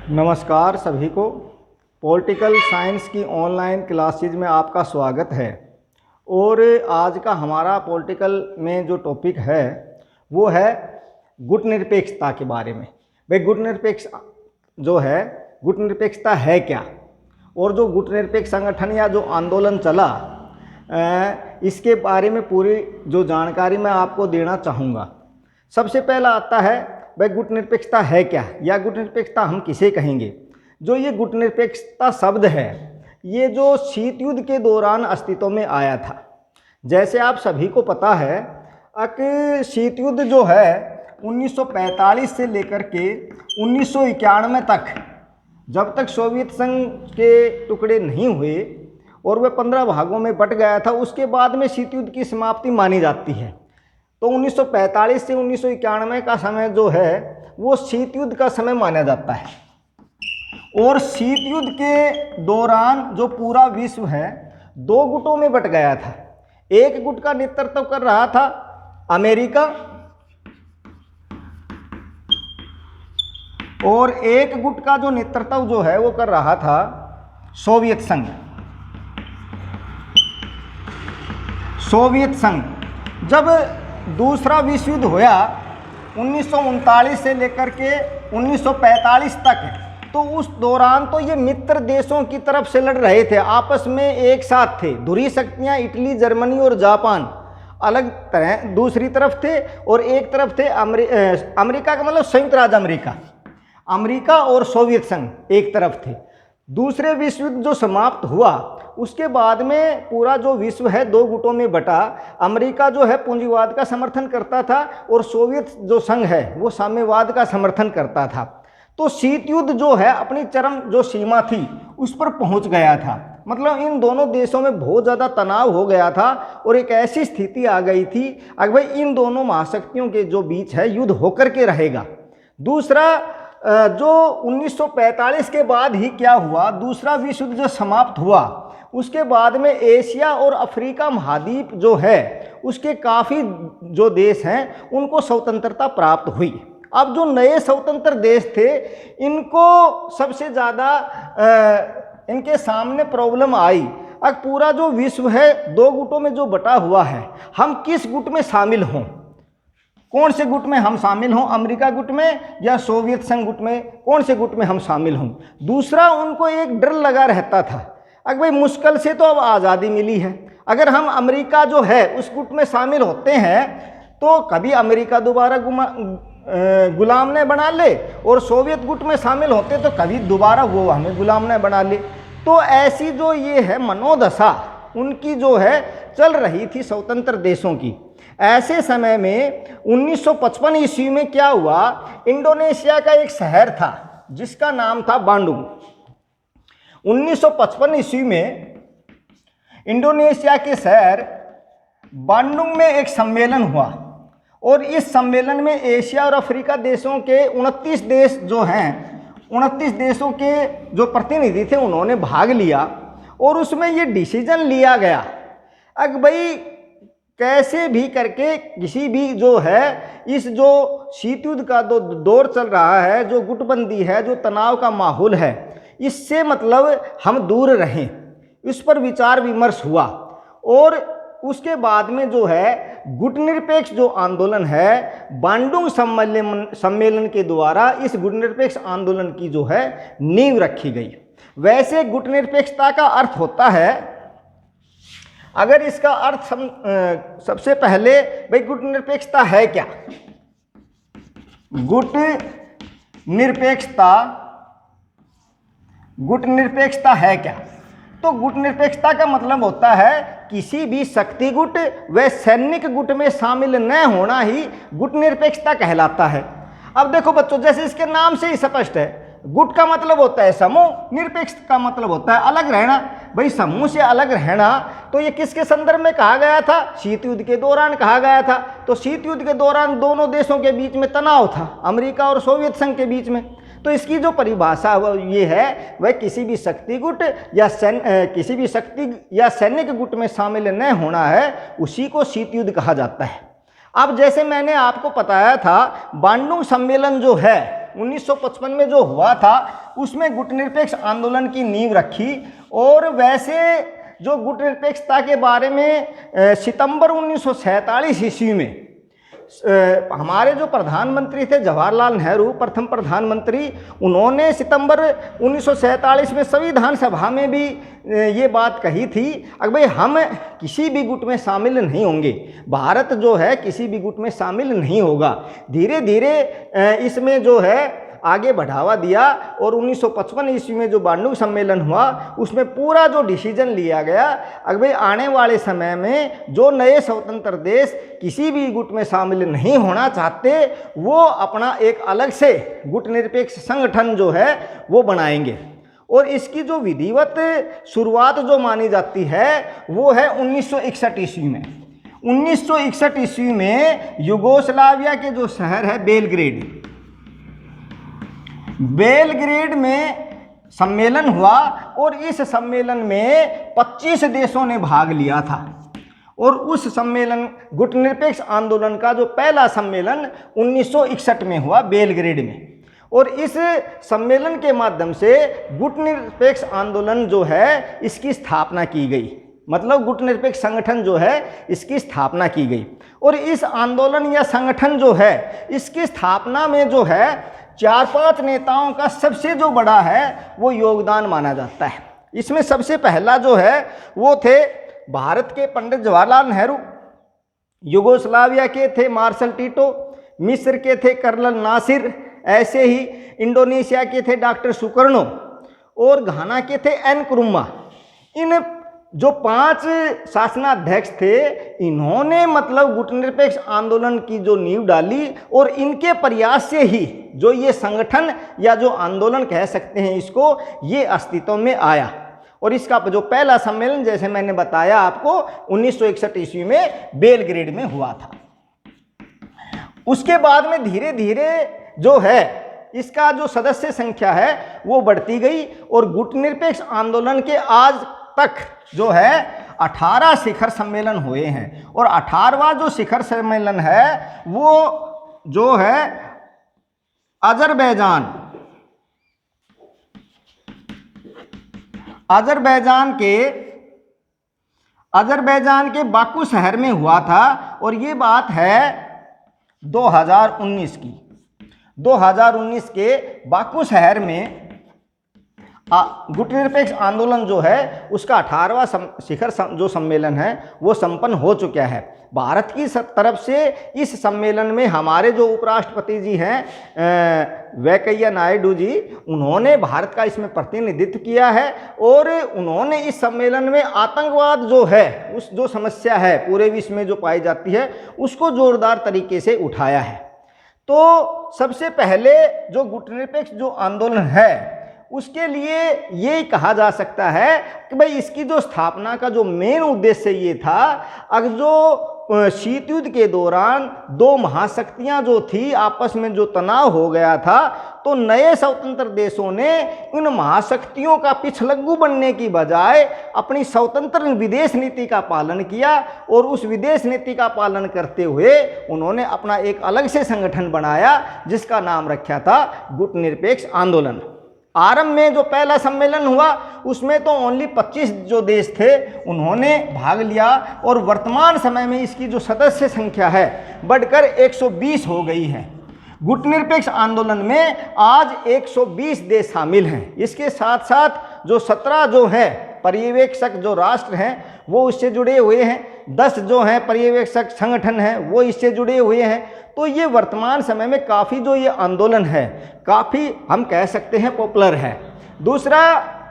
नमस्कार सभी को। पॉलिटिकल साइंस की ऑनलाइन क्लासेज में आपका स्वागत है। और आज का हमारा पॉलिटिकल में जो टॉपिक है वो है गुटनिरपेक्षता के बारे में। भाई गुटनिरपेक्षता है क्या, और जो गुटनिरपेक्ष संगठन या जो आंदोलन चला इसके बारे में पूरी जो जानकारी मैं आपको देना चाहूँगा। सबसे पहला आता है भाई गुटनिरपेक्षता है क्या, या गुटनिरपेक्षता हम किसे कहेंगे। जो ये गुटनिरपेक्षता शब्द है ये जो शीत युद्ध के दौरान अस्तित्व में आया था। जैसे आप सभी को पता है कि शीत युद्ध जो है 1945 से लेकर के 1991 तक, जब तक सोवियत संघ के टुकड़े नहीं हुए और वह 15 भागों में बट गया था, उसके बाद में शीत युद्ध की समाप्ति मानी जाती है। तो 1945 से 1991 का समय जो है वो शीत युद्ध का समय माना जाता है। और शीत युद्ध के दौरान जो पूरा विश्व है दो गुटों में बट गया था। एक गुट का नेतृत्व कर रहा था अमेरिका और एक गुट का जो नेतृत्व जो है वो कर रहा था सोवियत संघ। जब दूसरा विश्व युद्ध हुआ 1939 से लेकर के 1945 तक, तो उस दौरान तो ये मित्र देशों की तरफ से लड़ रहे थे, आपस में एक साथ थे। धुरी शक्तियाँ इटली, जर्मनी और जापान अलग तरह दूसरी तरफ थे, और एक तरफ थे अमेरिका का मतलब संयुक्त राज्य अमेरिका और सोवियत संघ एक तरफ थे। दूसरे विश्व युद्ध जो समाप्त हुआ उसके बाद में पूरा जो विश्व है दो गुटों में बटा। अमेरिका जो है पूंजीवाद का समर्थन करता था और सोवियत जो संघ है वो साम्यवाद का समर्थन करता था। तो शीत युद्ध जो है अपनी चरम जो सीमा थी उस पर पहुंच गया था। मतलब इन दोनों देशों में बहुत ज़्यादा तनाव हो गया था और एक ऐसी स्थिति आ गई थी अगर भाई इन दोनों महाशक्तियों के जो बीच है युद्ध होकर के रहेगा। दूसरा जो 1945 के बाद ही क्या हुआ, दूसरा विश्व युद्ध जो समाप्त हुआ उसके बाद में एशिया और अफ्रीका महाद्वीप जो है उसके काफ़ी जो देश हैं उनको स्वतंत्रता प्राप्त हुई। अब जो नए स्वतंत्र देश थे इनको सबसे ज़्यादा इनके सामने प्रॉब्लम आई। अब पूरा जो विश्व है दो गुटों में जो बटा हुआ है, हम किस गुट में शामिल हों, कौन से गुट में हम शामिल हों, अमेरिका गुट में या सोवियत संघ गुट में, कौन से गुट में हम शामिल हों। दूसरा उनको एक डर लगा रहता था अगर भाई मुश्किल से तो अब आज़ादी मिली है, अगर हम अमेरिका जो है उस गुट में शामिल होते हैं तो कभी अमेरिका दोबारा गुलाम न बना ले, और सोवियत गुट में शामिल होते तो कभी दोबारा वो हमें गुलाम न बना ले। तो ऐसी जो ये है मनोदशा उनकी जो है चल रही थी स्वतंत्र देशों की। ऐसे समय में 1955 ईस्वी में क्या हुआ, इंडोनेशिया का एक शहर था जिसका नाम था बांडुंग। 1955 ईस्वी में इंडोनेशिया के शहर बांडुंग में एक सम्मेलन हुआ, और इस सम्मेलन में एशिया और अफ्रीका देशों के 29 देश जो हैं 29 देशों के जो प्रतिनिधि थे उन्होंने भाग लिया। और उसमें ये डिसीजन लिया गया अगर भाई कैसे भी करके किसी भी जो है इस जो शीत युद्ध का दौर चल रहा है, जो गुटबंदी है, जो तनाव का माहौल है, इससे मतलब हम दूर रहें। इस पर विचार विमर्श हुआ और उसके बाद में जो है गुटनिरपेक्ष जो आंदोलन है बांडुंग सम्मेलन के द्वारा इस गुटनिरपेक्ष आंदोलन की जो है नींव रखी गई। वैसे गुटनिरपेक्षता का अर्थ होता है, अगर इसका अर्थ सबसे पहले भाई गुटनिरपेक्षता है क्या, गुटनिरपेक्षता है क्या, तो गुटनिरपेक्षता का मतलब होता है किसी भी शक्ति गुट व सैनिक गुट में शामिल न होना ही गुटनिरपेक्षता कहलाता है। अब देखो बच्चों, जैसे इसके नाम से ही स्पष्ट है, गुट का मतलब होता है समूह, निरपेक्ष का मतलब होता है अलग रहना। भाई समूह से अलग रहना तो ये किसके संदर्भ में कहा गया था, शीत युद्ध के दौरान कहा गया था। तो शीत युद्ध के दौरान दोनों देशों के बीच में तनाव था, अमेरिका और सोवियत संघ के बीच में। तो इसकी जो परिभाषा ये है वह किसी भी शक्ति गुट या सैनिक गुट में शामिल न होना है, उसी को शीत युद्ध कहा जाता है। अब जैसे मैंने आपको बताया था बांडुंग सम्मेलन जो है 1955 में जो हुआ था उसमें गुटनिरपेक्ष आंदोलन की नींव रखी। और वैसे जो गुटनिरपेक्षता के बारे में सितंबर 1947 ईस्वी में हमारे जो प्रधानमंत्री थे जवाहरलाल नेहरू, प्रथम प्रधानमंत्री, उन्होंने सितंबर 1947 में संविधान सभा में भी ये बात कही थी कि भाई हम किसी भी गुट में शामिल नहीं होंगे, भारत जो है किसी भी गुट में शामिल नहीं होगा। धीरे धीरे इसमें जो है आगे बढ़ावा दिया और 1955 ईस्वी में जो बांडुंग सम्मेलन हुआ उसमें पूरा जो डिसीजन लिया गया कि भाई आने वाले समय में जो नए स्वतंत्र देश किसी भी गुट में शामिल नहीं होना चाहते वो अपना एक अलग से गुट निरपेक्ष संगठन जो है वो बनाएंगे। और इसकी जो विधिवत शुरुआत जो मानी जाती है वो है 1961 ईस्वी में। 1961 ईस्वी में युगोस्लाविया के जो शहर है बेलग्रेड में सम्मेलन हुआ और इस सम्मेलन में 25 देशों ने भाग लिया था। और उस सम्मेलन गुटनिरपेक्ष आंदोलन का जो पहला सम्मेलन 1961 में हुआ बेलग्रेड में। और इस सम्मेलन के माध्यम से गुटनिरपेक्ष आंदोलन जो है इसकी स्थापना की गई, मतलब गुटनिरपेक्ष संगठन जो है इसकी स्थापना की गई। और इस आंदोलन या संगठन जो है इसकी स्थापना में जो है 4-5 नेताओं का सबसे जो बड़ा है वो योगदान माना जाता है। इसमें सबसे पहला जो है वो थे भारत के पंडित जवाहरलाल नेहरू, युगोस्लाविया के थे मार्शल टीटो, मिस्र के थे कर्नल नासिर, ऐसे ही इंडोनेशिया के थे डॉक्टर सुकर्णो और घाना के थे एन क्रुमा। इन जो 5 शासनाध्यक्ष थे इन्होंने मतलब गुटनिरपेक्ष आंदोलन की जो नींव डाली और इनके प्रयास से ही जो ये संगठन या जो आंदोलन कह सकते हैं इसको, ये अस्तित्व में आया। और इसका जो पहला सम्मेलन जैसे मैंने बताया आपको 1961 ईस्वी में बेलग्रेड में हुआ था। उसके बाद में धीरे धीरे जो है इसका जो सदस्य संख्या है वो बढ़ती गई और गुटनिरपेक्ष आंदोलन के आज तक जो है 18 शिखर सम्मेलन हुए हैं। और 18वां जो शिखर सम्मेलन है वो जो है अजरबैजान के बाकू शहर में हुआ था। और ये बात है 2019 की। 2019 के बाकू शहर में गुटनिरपेक्ष आंदोलन जो है उसका 18वां शिखर जो सम्मेलन है वो संपन्न हो चुका है। भारत की तरफ से इस सम्मेलन में हमारे जो उपराष्ट्रपति जी हैं वेंकैया नायडू जी, उन्होंने भारत का इसमें प्रतिनिधित्व किया है। और उन्होंने इस सम्मेलन में आतंकवाद जो है उस जो समस्या है पूरे विश्व में जो पाई जाती है उसको जोरदार तरीके से उठाया है। तो सबसे पहले जो गुटनिरपेक्ष जो आंदोलन है उसके लिए ये कहा जा सकता है कि भाई इसकी जो स्थापना का जो मेन उद्देश्य ये था, अगर जो शीत युद्ध के दौरान 2 महाशक्तियां जो थी आपस में जो तनाव हो गया था, तो नए स्वतंत्र देशों ने उन महाशक्तियों का पिछलग्गू बनने की बजाय अपनी स्वतंत्र विदेश नीति का पालन किया। और उस विदेश नीति का पालन करते हुए उन्होंने अपना एक अलग से संगठन बनाया जिसका नाम रखा था गुटनिरपेक्ष आंदोलन। आरंभ में जो पहला सम्मेलन हुआ उसमें तो ओनली 25 जो देश थे उन्होंने भाग लिया और वर्तमान समय में इसकी जो सदस्य संख्या है बढ़कर 120 हो गई है। गुटनिरपेक्ष आंदोलन में आज 120 देश शामिल हैं। इसके साथ साथ जो 17 जो है पर्यवेक्षक जो राष्ट्र हैं वो इससे जुड़े हुए हैं, 10 जो हैं पर्यवेक्षक संगठन हैं वो इससे जुड़े हुए हैं। तो ये वर्तमान समय में काफ़ी जो ये आंदोलन है काफ़ी हम कह सकते हैं पॉपुलर है। दूसरा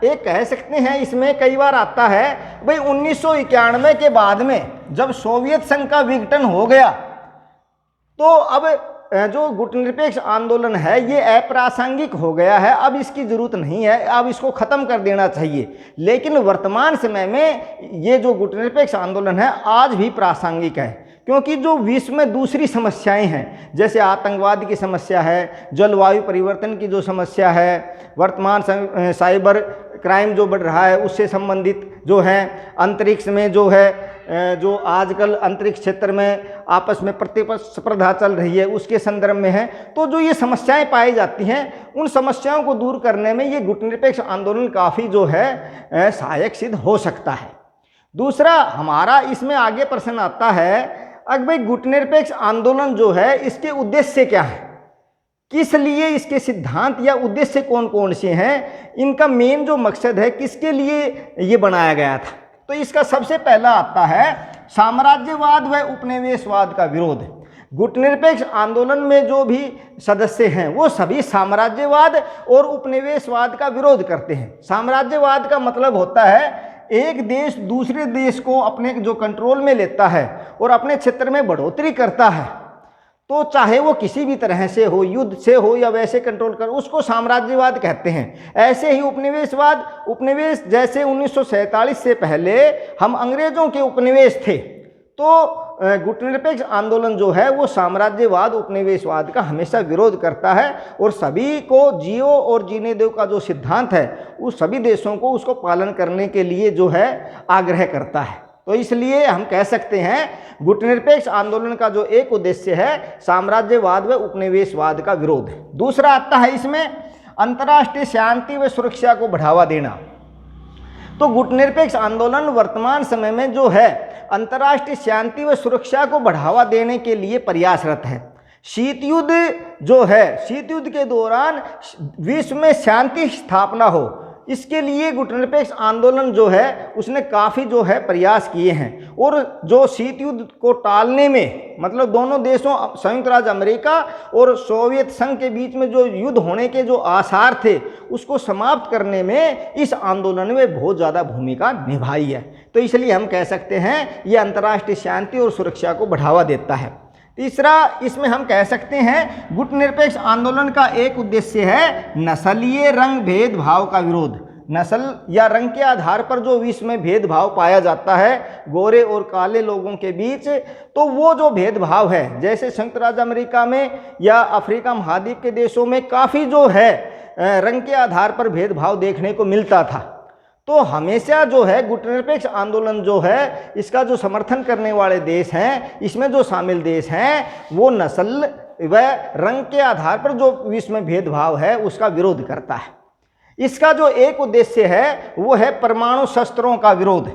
एक कह सकते हैं इसमें कई बार आता है भाई 1991 के बाद में जब सोवियत संघ का विघटन हो गया तो अब जो गुटनिरपेक्ष आंदोलन है ये अप्रासंगिक हो गया है, अब इसकी ज़रूरत नहीं है, अब इसको ख़त्म कर देना चाहिए। लेकिन वर्तमान समय में ये जो गुटनिरपेक्ष आंदोलन है आज भी प्रासंगिक है, क्योंकि जो विश्व में दूसरी समस्याएं हैं जैसे आतंकवाद की समस्या है, जलवायु परिवर्तन की जो समस्या है, वर्तमान साइबर क्राइम जो बढ़ रहा है उससे संबंधित जो है, अंतरिक्ष में जो है जो आजकल अंतरिक्ष क्षेत्र में आपस में प्रतिस्पर्धा चल रही है उसके संदर्भ में है। तो जो ये समस्याएं पाई जाती हैं उन समस्याओं को दूर करने में ये गुटनिरपेक्ष आंदोलन काफ़ी जो है सहायक सिद्ध हो सकता है। दूसरा हमारा इसमें आगे प्रश्न आता है, अब भाई गुटनिरपेक्ष आंदोलन जो है इसके उद्देश्य क्या है, किस लिए इसके सिद्धांत या उद्देश्य कौन कौन से हैं, इनका मेन जो मकसद है किसके लिए ये बनाया गया था। तो इसका सबसे पहला आता है साम्राज्यवाद व उपनिवेशवाद का विरोध। गुटनिरपेक्ष आंदोलन में जो भी सदस्य हैं वो सभी साम्राज्यवाद और उपनिवेशवाद का विरोध करते हैं। साम्राज्यवाद का मतलब होता है एक देश दूसरे देश को अपने जो कंट्रोल में लेता है और अपने क्षेत्र में बढ़ोतरी करता है, तो चाहे वो किसी भी तरह से हो, युद्ध से हो या वैसे कंट्रोल कर, उसको साम्राज्यवाद कहते हैं। ऐसे ही उपनिवेशवाद, उपनिवेश जैसे 1947 से पहले हम अंग्रेजों के उपनिवेश थे, तो गुटनिरपेक्ष आंदोलन जो है वो साम्राज्यवाद उपनिवेशवाद का हमेशा विरोध करता है और सभी को जियो और जीने दो का जो सिद्धांत है उस सभी देशों को उसको पालन करने के लिए जो है आग्रह करता है। तो इसलिए हम कह सकते हैं गुटनिरपेक्ष आंदोलन का जो एक उद्देश्य है साम्राज्यवाद व उपनिवेशवाद का विरोध है। दूसरा आता है इसमें अंतर्राष्ट्रीय शांति व सुरक्षा को बढ़ावा देना। तो गुटनिरपेक्ष आंदोलन वर्तमान समय में जो है अंतर्राष्ट्रीय शांति व सुरक्षा को बढ़ावा देने के लिए प्रयासरत है। शीत युद्ध जो है, शीत युद्ध के दौरान विश्व में शांति स्थापना हो, इसके लिए गुटनिरपेक्ष आंदोलन जो है उसने काफ़ी जो है प्रयास किए हैं। और जो शीत युद्ध को टालने में, मतलब दोनों देशों संयुक्त राज्य अमेरिका और सोवियत संघ के बीच में जो युद्ध होने के जो आसार थे उसको समाप्त करने में इस आंदोलन में बहुत ज़्यादा भूमिका निभाई है। तो इसलिए हम कह सकते हैं ये अंतर्राष्ट्रीय शांति और सुरक्षा को बढ़ावा देता है। तीसरा इसमें हम कह सकते हैं गुटनिरपेक्ष आंदोलन का एक उद्देश्य है नस्लीय रंग भेदभाव का विरोध। नस्ल या रंग के आधार पर जो विश्व में भेदभाव पाया जाता है गोरे और काले लोगों के बीच, तो वो जो भेदभाव है, जैसे संयुक्त राज्य अमेरिका में या अफ्रीका महाद्वीप के देशों में काफ़ी जो है रंग के आधार पर भेदभाव देखने को मिलता था। तो हमेशा जो है गुटनिरपेक्ष आंदोलन जो है इसका जो समर्थन करने वाले देश हैं, इसमें जो शामिल देश हैं वो नस्ल व रंग के आधार पर जो विश्व में भेदभाव है उसका विरोध करता है। इसका जो एक उद्देश्य है वो है परमाणु शस्त्रों का विरोध।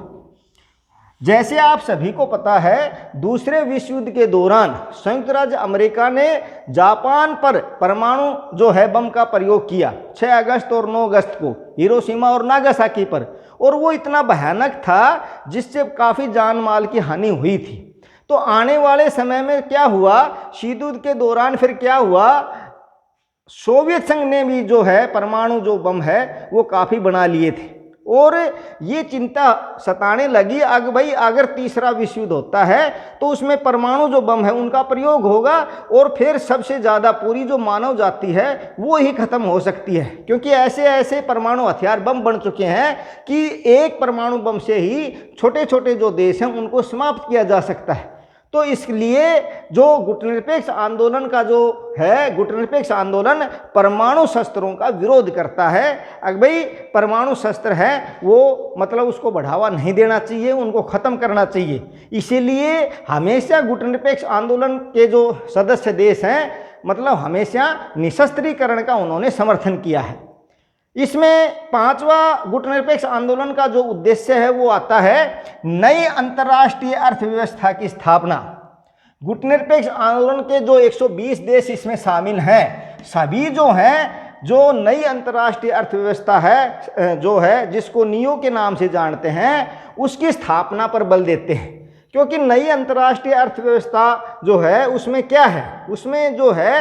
जैसे आप सभी को पता है दूसरे विश्व युद्ध के दौरान संयुक्त राज्य अमेरिका ने जापान पर परमाणु जो है बम का प्रयोग किया 6 अगस्त और 9 अगस्त को हिरोशिमा और नागासाकी पर, और वो इतना भयानक था जिससे काफ़ी जान माल की हानि हुई थी। तो आने वाले समय में क्या हुआ, शीत युद्ध के दौरान फिर क्या हुआ, सोवियत संघ ने भी जो है परमाणु जो बम है वो काफ़ी बना लिए थे और ये चिंता सताने लगी भाई अगर तीसरा विश्व युद्ध होता है तो उसमें परमाणु जो बम है उनका प्रयोग होगा और फिर सबसे ज़्यादा पूरी जो मानव जाति है वो ही ख़त्म हो सकती है, क्योंकि ऐसे ऐसे परमाणु हथियार बम बन चुके हैं कि एक परमाणु बम से ही छोटे छोटे जो देश हैं उनको समाप्त किया जा सकता है। तो इसलिए जो गुटनिरपेक्ष आंदोलन का जो है, गुटनिरपेक्ष आंदोलन परमाणु शस्त्रों का विरोध करता है। अगर भाई परमाणु शस्त्र है वो मतलब उसको बढ़ावा नहीं देना चाहिए, उनको ख़त्म करना चाहिए। इसीलिए हमेशा गुटनिरपेक्ष आंदोलन के जो सदस्य देश हैं मतलब हमेशा निशस्त्रीकरण का उन्होंने समर्थन किया है। इसमें 5वां गुटनिरपेक्ष आंदोलन का जो उद्देश्य है वो आता है नई अंतर्राष्ट्रीय अर्थव्यवस्था की स्थापना। गुटनिरपेक्ष आंदोलन के जो 120 देश इसमें शामिल हैं, सभी जो हैं जो नई अंतर्राष्ट्रीय अर्थव्यवस्था है जो है जिसको नियो के नाम से जानते हैं उसकी स्थापना पर बल देते हैं। क्योंकि नई अंतर्राष्ट्रीय अर्थव्यवस्था जो है उसमें क्या है, उसमें जो है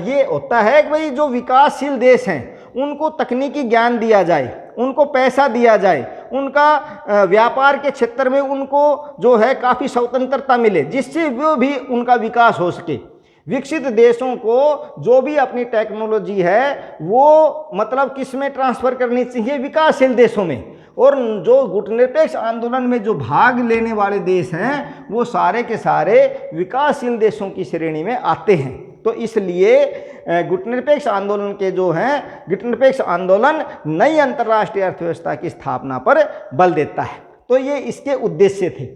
ये होता है कि भाई जो विकासशील देश हैं उनको तकनीकी ज्ञान दिया जाए, उनको पैसा दिया जाए, उनका व्यापार के क्षेत्र में उनको जो है काफ़ी स्वतंत्रता मिले जिससे वो भी उनका विकास हो सके। विकसित देशों को जो भी अपनी टेक्नोलॉजी है वो मतलब किस में ट्रांसफ़र करनी चाहिए, विकासशील देशों में। और जो गुटनिरपेक्ष आंदोलन में जो भाग लेने वाले देश हैं वो सारे के सारे विकासशील देशों की श्रेणी में आते हैं। तो इसलिए गुटनिरपेक्ष आंदोलन के जो हैं, गुटनिरपेक्ष आंदोलन नई अंतर्राष्ट्रीय अर्थव्यवस्था की स्थापना पर बल देता है। तो ये इसके उद्देश्य थे।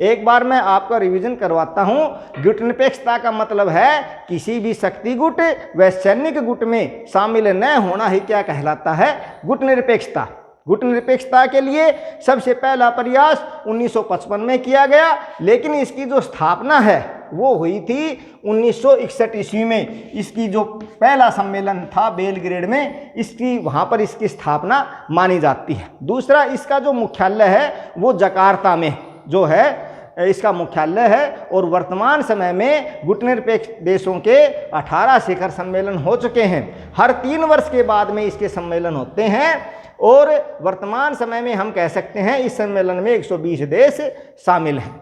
एक बार मैं आपका रिवीजन करवाता हूँ। गुटनिरपेक्षता का मतलब है किसी भी शक्ति गुट व सैनिक गुट में शामिल न होना ही क्या कहलाता है, गुटनिरपेक्षता। गुटनिरपेक्षता के लिए सबसे पहला प्रयास 1955 में किया गया, लेकिन इसकी जो स्थापना है वो हुई थी 1961 ईस्वी में। इसकी जो पहला सम्मेलन था बेलग्रेड में, इसकी वहाँ पर इसकी स्थापना मानी जाती है। दूसरा, इसका जो मुख्यालय है वो जकार्ता में जो है इसका मुख्यालय है। और वर्तमान समय में गुटनिरपेक्ष देशों के 18 शिखर सम्मेलन हो चुके हैं। हर 3 वर्ष के बाद में इसके सम्मेलन होते हैं और वर्तमान समय में हम कह सकते हैं इस सम्मेलन में 120 देश शामिल हैं।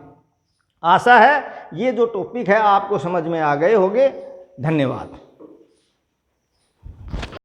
आशा है ये जो टॉपिक है आपको समझ में आ गए होंगे। धन्यवाद।